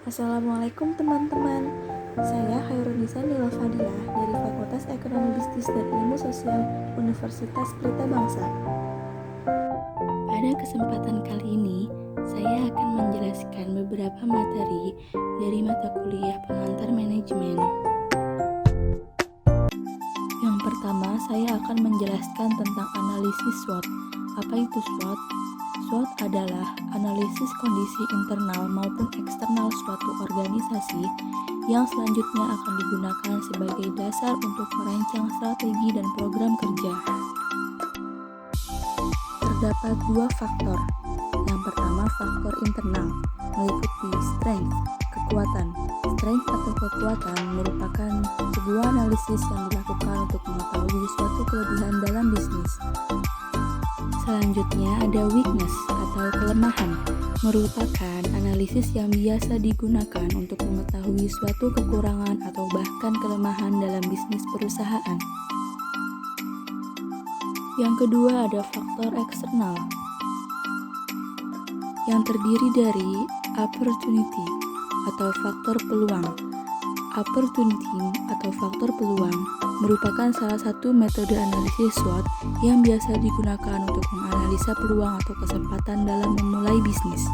Assalamualaikum teman-teman. Saya Hairunisa Nila Fadilah dari Fakultas Ekonomi Bisnis dan Ilmu Sosial Universitas Pelita Bangsa. Pada kesempatan kali ini, saya akan menjelaskan beberapa materi dari mata kuliah pengantar manajemen. Yang pertama, saya akan menjelaskan tentang analisis SWOT. Apa itu SWOT? SWOT adalah analisis kondisi internal maupun eksternal suatu organisasi yang selanjutnya akan digunakan sebagai dasar untuk merancang strategi dan program kerja. Terdapat dua faktor. Yang pertama, faktor internal, meliputi strength, kekuatan. Strength atau kekuatan merupakan sebuah analisis yang dilakukan untuk mengetahui suatu kelebihan dalam bisnis. Selanjutnya ada weakness atau kelemahan, merupakan analisis yang biasa digunakan untuk mengetahui suatu kekurangan atau bahkan kelemahan dalam bisnis perusahaan. Yang kedua ada faktor eksternal, yang terdiri dari opportunity atau faktor peluang. Opportunity atau faktor peluang merupakan salah satu metode analisis SWOT yang biasa digunakan untuk menganalisa peluang atau kesempatan dalam memulai bisnis.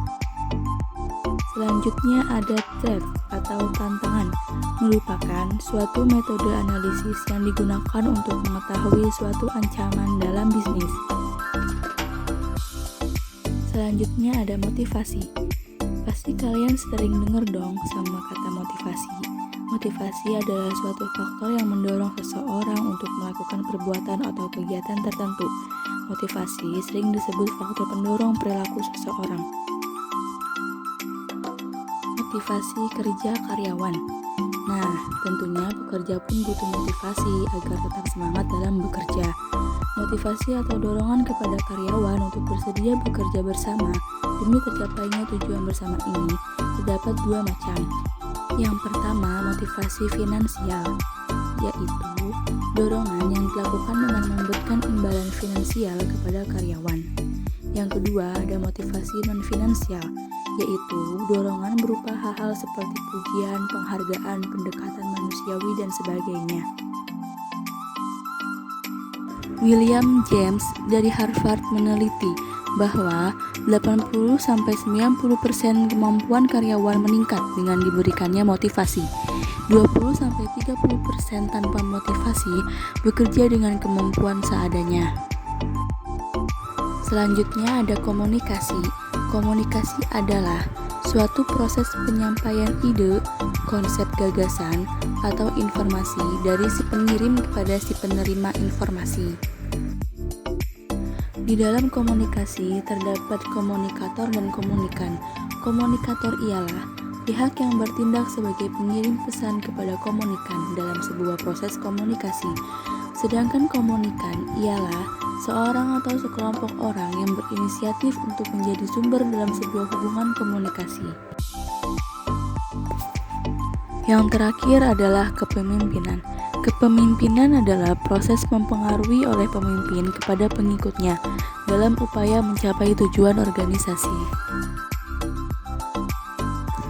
Selanjutnya ada threat atau tantangan, merupakan suatu metode analisis yang digunakan untuk mengetahui suatu ancaman dalam bisnis. Selanjutnya ada motivasi. Pasti kalian sering dengar dong sama kata motivasi. Motivasi adalah suatu faktor yang mendorong seseorang untuk melakukan perbuatan atau kegiatan tertentu. Motivasi sering disebut faktor pendorong perilaku seseorang. Motivasi kerja karyawan. Nah, tentunya pekerja pun butuh motivasi agar tetap semangat dalam bekerja. Motivasi atau dorongan kepada karyawan untuk bersedia bekerja bersama demi tercapainya tujuan bersama ini terdapat dua macam. Yang pertama, motivasi finansial, yaitu dorongan yang dilakukan dengan memberikan imbalan finansial kepada karyawan. Yang kedua, ada motivasi non-finansial, yaitu dorongan berupa hal-hal seperti pujian, penghargaan, pendekatan manusiawi, dan sebagainya. William James dari Harvard meneliti bahwa 80-90% kemampuan karyawan meningkat dengan diberikannya motivasi. 20-30% tanpa motivasi bekerja dengan kemampuan seadanya. Selanjutnya ada komunikasi. Komunikasi adalah suatu proses penyampaian ide, konsep gagasan, atau informasi dari si pengirim kepada si penerima informasi. Di dalam komunikasi terdapat komunikator dan komunikan. Komunikator ialah pihak yang bertindak sebagai pengirim pesan kepada komunikan dalam sebuah proses komunikasi. Sedangkan komunikan ialah seorang atau sekelompok orang yang berinisiatif untuk menjadi sumber dalam sebuah hubungan komunikasi. Yang terakhir adalah kepemimpinan. Kepemimpinan adalah proses mempengaruhi oleh pemimpin kepada pengikutnya dalam upaya mencapai tujuan organisasi.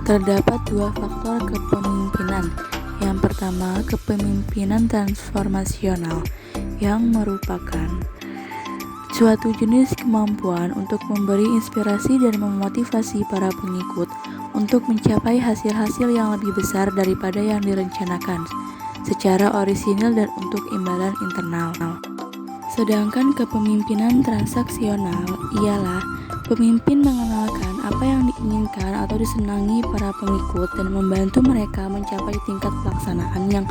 Terdapat dua faktor kepemimpinan. Yang pertama, kepemimpinan transformasional, yang merupakan suatu jenis kemampuan untuk memberi inspirasi dan memotivasi para pengikut untuk mencapai hasil-hasil yang lebih besar daripada yang direncanakan secara orisinil dan untuk imbalan internal. Sedangkan kepemimpinan transaksional ialah pemimpin mengenalkan apa yang diinginkan atau disenangi para pengikut dan membantu mereka mencapai tingkat pelaksanaan yang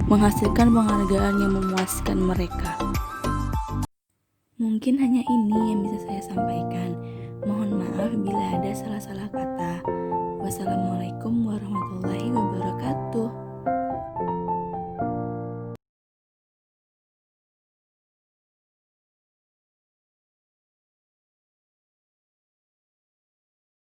menghasilkan penghargaan yang memuaskan mereka. Mungkin hanya ini yang bisa saya sampaikan. Mohon maaf bila ada salah-salah kata. Wassalamualaikum warahmatullahi wabarakatuh.